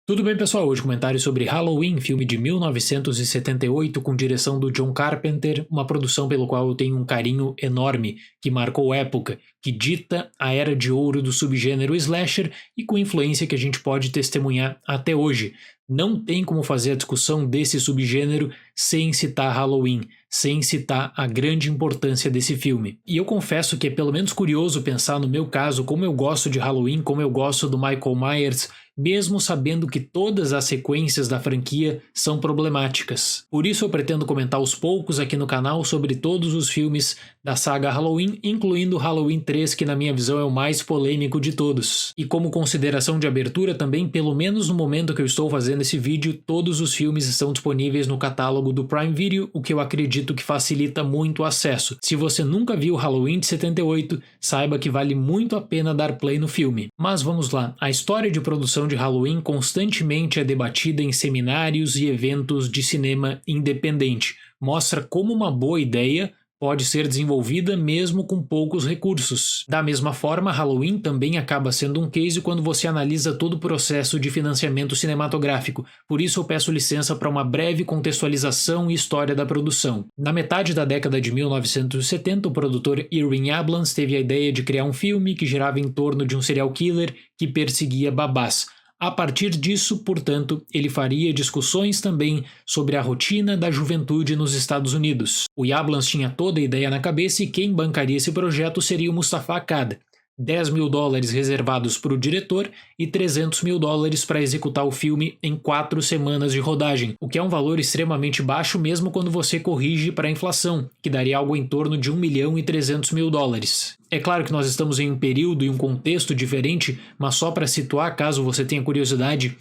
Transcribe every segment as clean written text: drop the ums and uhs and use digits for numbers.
Tudo bem, pessoal? Hoje comentário sobre Halloween, filme de 1978 com direção do John Carpenter, uma produção pelo qual eu tenho um carinho enorme, que marcou época, que dita a era de ouro do subgênero slasher e com influência que a gente pode testemunhar até hoje. Não tem como fazer a discussão desse subgênero sem citar Halloween, sem citar a grande importância desse filme. E eu confesso que é pelo menos curioso pensar no meu caso, como eu gosto de Halloween, como eu gosto do Michael Myers, mesmo sabendo que todas as sequências da franquia são problemáticas. Por isso eu pretendo comentar aos poucos aqui no canal sobre todos os filmes da saga Halloween, incluindo Halloween 3, que na minha visão é o mais polêmico de todos. E como consideração de abertura também, pelo menos no momento que eu estou fazendo esse vídeo, todos os filmes estão disponíveis no catálogo do Prime Video, o que eu acredito que facilita muito o acesso. Se você nunca viu Halloween de 78, saiba que vale muito a pena dar play no filme. Mas vamos lá, a história de produção de Halloween constantemente é debatida em seminários e eventos de cinema independente. Mostra como uma boa ideia pode ser desenvolvida mesmo com poucos recursos. Da mesma forma, Halloween também acaba sendo um case quando você analisa todo o processo de financiamento cinematográfico. Por isso eu peço licença para uma breve contextualização e história da produção. Na metade da década de 1970, o produtor Irving Yablans teve a ideia de criar um filme que girava em torno de um serial killer que perseguia babás. A partir disso, portanto, ele faria discussões também sobre a rotina da juventude nos Estados Unidos. O Yablans tinha toda a ideia na cabeça e quem bancaria esse projeto seria o Mustafa Akkad. $10 mil reservados para o diretor e $300 mil para executar o filme em 4 semanas de rodagem, o que é um valor extremamente baixo mesmo quando você corrige para a inflação, que daria algo em torno de $1.300.000. É claro que nós estamos em um período e um contexto diferente, mas só para situar, caso você tenha curiosidade,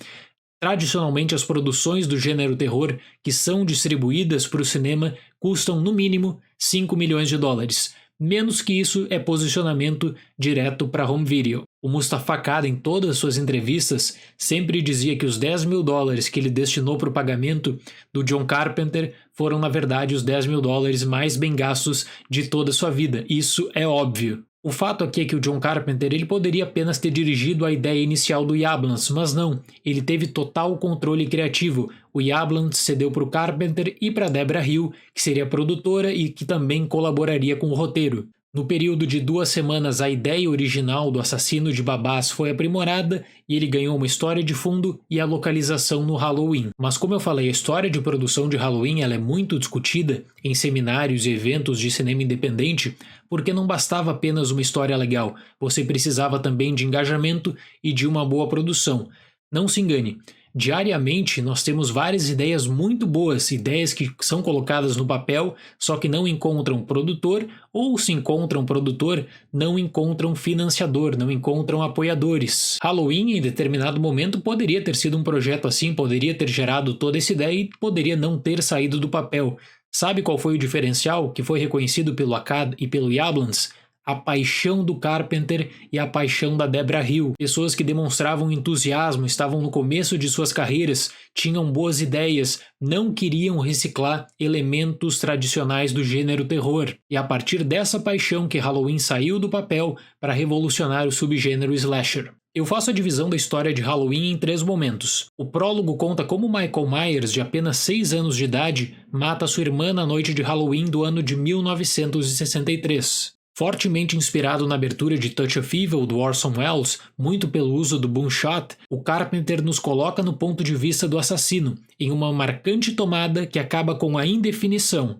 tradicionalmente as produções do gênero terror que são distribuídas para o cinema custam no mínimo $5 milhões. Menos que isso é posicionamento direto para home video. O Mustafa Akkad, em todas as suas entrevistas, sempre dizia que os $10 mil que ele destinou para o pagamento do John Carpenter foram, na verdade, os $10 mil mais bem gastos de toda a sua vida. Isso é óbvio. O fato aqui é que o John Carpenter ele poderia apenas ter dirigido a ideia inicial do Yablans, mas não, ele teve total controle criativo. O Yablans cedeu para o Carpenter e para Debra Hill, que seria produtora e que também colaboraria com o roteiro. No período de 2 semanas, a ideia original do assassino de babás foi aprimorada e ele ganhou uma história de fundo e a localização no Halloween. Mas como eu falei, a história de produção de Halloween ela é muito discutida em seminários e eventos de cinema independente, porque não bastava apenas uma história legal, você precisava também de engajamento e de uma boa produção. Não se engane. Diariamente nós temos várias ideias muito boas, ideias que são colocadas no papel, só que não encontram produtor, ou se encontram produtor, não encontram financiador, não encontram apoiadores. Halloween em determinado momento poderia ter sido um projeto assim, poderia ter gerado toda essa ideia e poderia não ter saído do papel. Sabe qual foi o diferencial que foi reconhecido pelo Akkad e pelo Yablans? A paixão do Carpenter e a paixão da Debra Hill. Pessoas que demonstravam entusiasmo, estavam no começo de suas carreiras, tinham boas ideias, não queriam reciclar elementos tradicionais do gênero terror. E a partir dessa paixão que Halloween saiu do papel para revolucionar o subgênero slasher. Eu faço a divisão da história de Halloween em 3 momentos. O prólogo conta como Michael Myers, de apenas 6 anos de idade, mata sua irmã na noite de Halloween do ano de 1963. Fortemente inspirado na abertura de Touch of Evil do Orson Welles, muito pelo uso do boom shot, o Carpenter nos coloca no ponto de vista do assassino, em uma marcante tomada que acaba com a indefinição.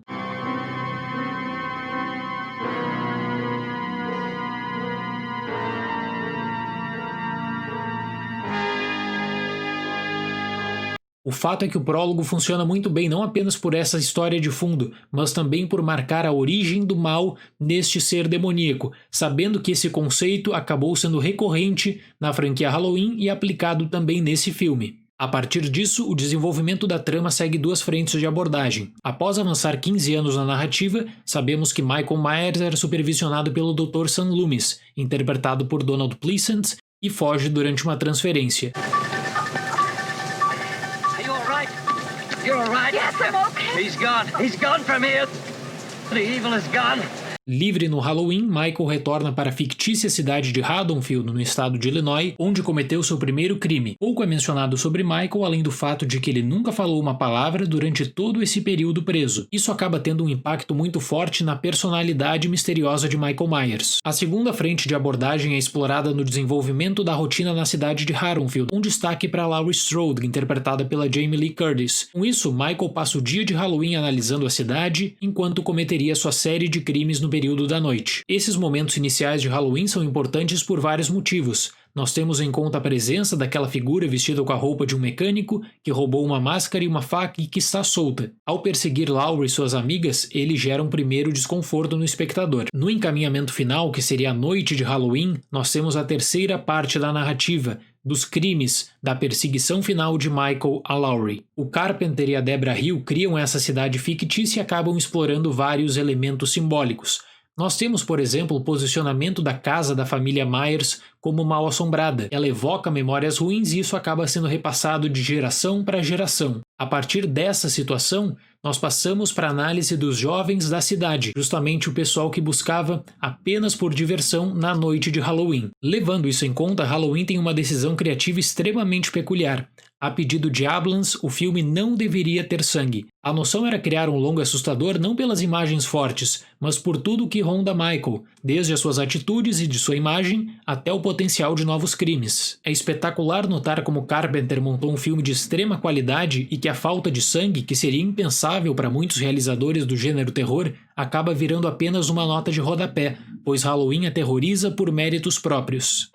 O fato é que o prólogo funciona muito bem não apenas por essa história de fundo, mas também por marcar a origem do mal neste ser demoníaco, sabendo que esse conceito acabou sendo recorrente na franquia Halloween e aplicado também nesse filme. A partir disso, o desenvolvimento da trama segue 2 frentes de abordagem. Após avançar 15 anos na narrativa, sabemos que Michael Myers era supervisionado pelo Dr. Sam Loomis, interpretado por Donald Pleasence, e foge durante uma transferência. You're all right? Yes, I'm okay. He's gone. He's gone from here. The evil is gone. Livre no Halloween, Michael retorna para a fictícia cidade de Haddonfield, no estado de Illinois, onde cometeu seu primeiro crime. Pouco é mencionado sobre Michael, além do fato de que ele nunca falou uma palavra durante todo esse período preso. Isso acaba tendo um impacto muito forte na personalidade misteriosa de Michael Myers. A segunda frente de abordagem é explorada no desenvolvimento da rotina na cidade de Haddonfield, um destaque para Laurie Strode, interpretada pela Jamie Lee Curtis. Com isso, Michael passa o dia de Halloween analisando a cidade, enquanto cometeria sua série de crimes no período da noite. Esses momentos iniciais de Halloween são importantes por vários motivos. Nós temos em conta a presença daquela figura vestida com a roupa de um mecânico que roubou uma máscara e uma faca e que está solta. Ao perseguir Laurie e suas amigas, ele gera um primeiro desconforto no espectador. No encaminhamento final, que seria a noite de Halloween, nós temos a terceira parte da narrativa, dos crimes, da perseguição final de Michael a Laurie. O Carpenter e a Debra Hill criam essa cidade fictícia e acabam explorando vários elementos simbólicos. Nós temos, por exemplo, o posicionamento da casa da família Myers como mal-assombrada. Ela evoca memórias ruins e isso acaba sendo repassado de geração para geração. A partir dessa situação, nós passamos para a análise dos jovens da cidade, justamente o pessoal que buscava apenas por diversão na noite de Halloween. Levando isso em conta, Halloween tem uma decisão criativa extremamente peculiar. A pedido de Abrams, o filme não deveria ter sangue. A noção era criar um longo assustador não pelas imagens fortes, mas por tudo o que ronda Michael, desde as suas atitudes e de sua imagem até o potencial de novos crimes. É espetacular notar como Carpenter montou um filme de extrema qualidade e que a falta de sangue, que seria impensável para muitos realizadores do gênero terror, acaba virando apenas uma nota de rodapé, pois Halloween aterroriza por méritos próprios.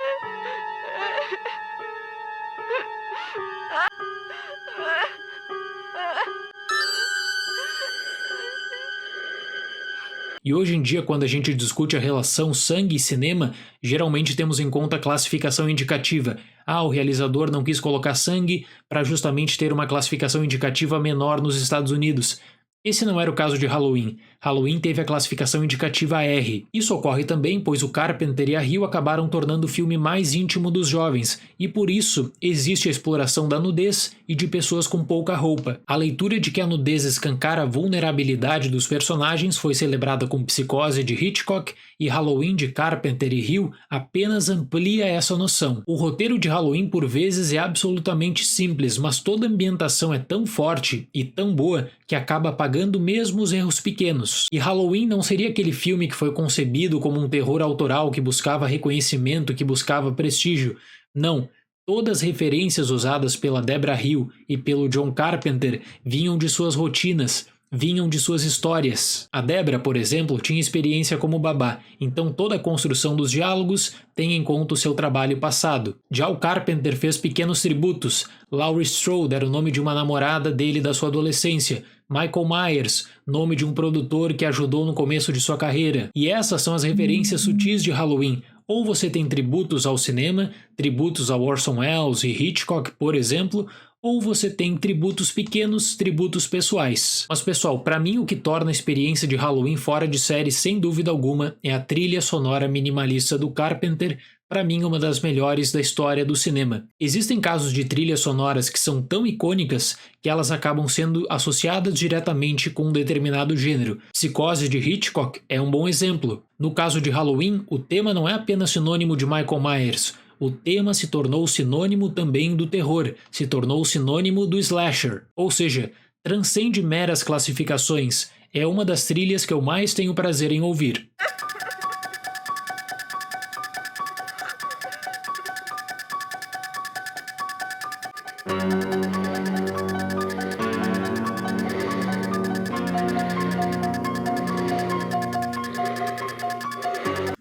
E hoje em dia, quando a gente discute a relação sangue e cinema, geralmente temos em conta a classificação indicativa. O realizador não quis colocar sangue para justamente ter uma classificação indicativa menor nos Estados Unidos. Esse não era o caso de Halloween. Halloween teve a classificação indicativa R. Isso ocorre também pois o Carpenter e a Hill acabaram tornando o filme mais íntimo dos jovens, e por isso existe a exploração da nudez e de pessoas com pouca roupa. A leitura de que a nudez escancara a vulnerabilidade dos personagens foi celebrada com Psicose de Hitchcock, e Halloween de Carpenter e Hill apenas amplia essa noção. O roteiro de Halloween por vezes é absolutamente simples, mas toda a ambientação é tão forte e tão boa que acaba apagando mesmo os erros pequenos. E Halloween não seria aquele filme que foi concebido como um terror autoral que buscava reconhecimento, que buscava prestígio. Não. Todas as referências usadas pela Debra Hill e pelo John Carpenter vinham de suas rotinas, vinham de suas histórias. A Debra, por exemplo, tinha experiência como babá, então toda a construção dos diálogos tem em conta o seu trabalho passado. Já o Carpenter fez pequenos tributos. Laurie Strode era o nome de uma namorada dele da sua adolescência. Michael Myers, nome de um produtor que ajudou no começo de sua carreira. E essas são as referências sutis de Halloween. Ou você tem tributos ao cinema, tributos a Orson Welles e Hitchcock, por exemplo, ou você tem tributos pequenos, tributos pessoais. Mas pessoal, para mim o que torna a experiência de Halloween fora de série sem dúvida alguma é a trilha sonora minimalista do Carpenter, para mim uma das melhores da história do cinema. Existem casos de trilhas sonoras que são tão icônicas que elas acabam sendo associadas diretamente com um determinado gênero. Psicose de Hitchcock é um bom exemplo. No caso de Halloween, o tema não é apenas sinônimo de Michael Myers. O tema se tornou sinônimo também do terror, se tornou sinônimo do slasher. Ou seja, transcende meras classificações. É uma das trilhas que eu mais tenho prazer em ouvir.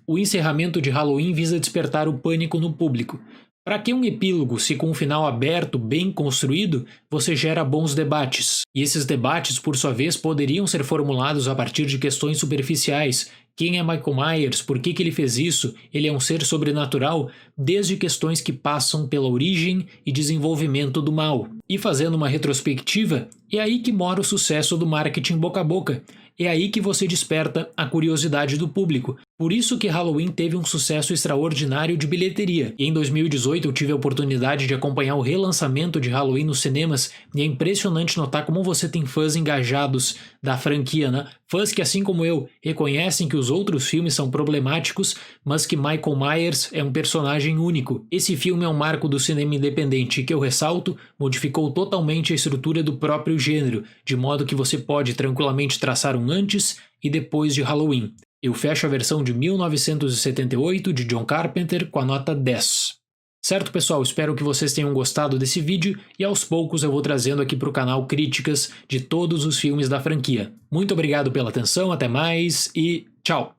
O encerramento de Halloween visa despertar o pânico no público. Para que um epílogo, se com um final aberto, bem construído, você gera bons debates? E esses debates, por sua vez, poderiam ser formulados a partir de questões superficiais. Quem é Michael Myers? Por que ele fez isso? Ele é um ser sobrenatural? Desde questões que passam pela origem e desenvolvimento do mal. E fazendo uma retrospectiva, é aí que mora o sucesso do marketing boca a boca. É aí que você desperta a curiosidade do público. Por isso que Halloween teve um sucesso extraordinário de bilheteria, e em 2018 eu tive a oportunidade de acompanhar o relançamento de Halloween nos cinemas, e é impressionante notar como você tem fãs engajados da franquia, né? Fãs que, assim como eu, reconhecem que os outros filmes são problemáticos, mas que Michael Myers é um personagem único. Esse filme é um marco do cinema independente que, eu ressalto, modificou totalmente a estrutura do próprio gênero, de modo que você pode tranquilamente traçar um antes e depois de Halloween. Eu fecho a versão de 1978 de John Carpenter com a nota 10. Certo, pessoal? Espero que vocês tenham gostado desse vídeo e aos poucos eu vou trazendo aqui para o canal críticas de todos os filmes da franquia. Muito obrigado pela atenção, até mais e tchau!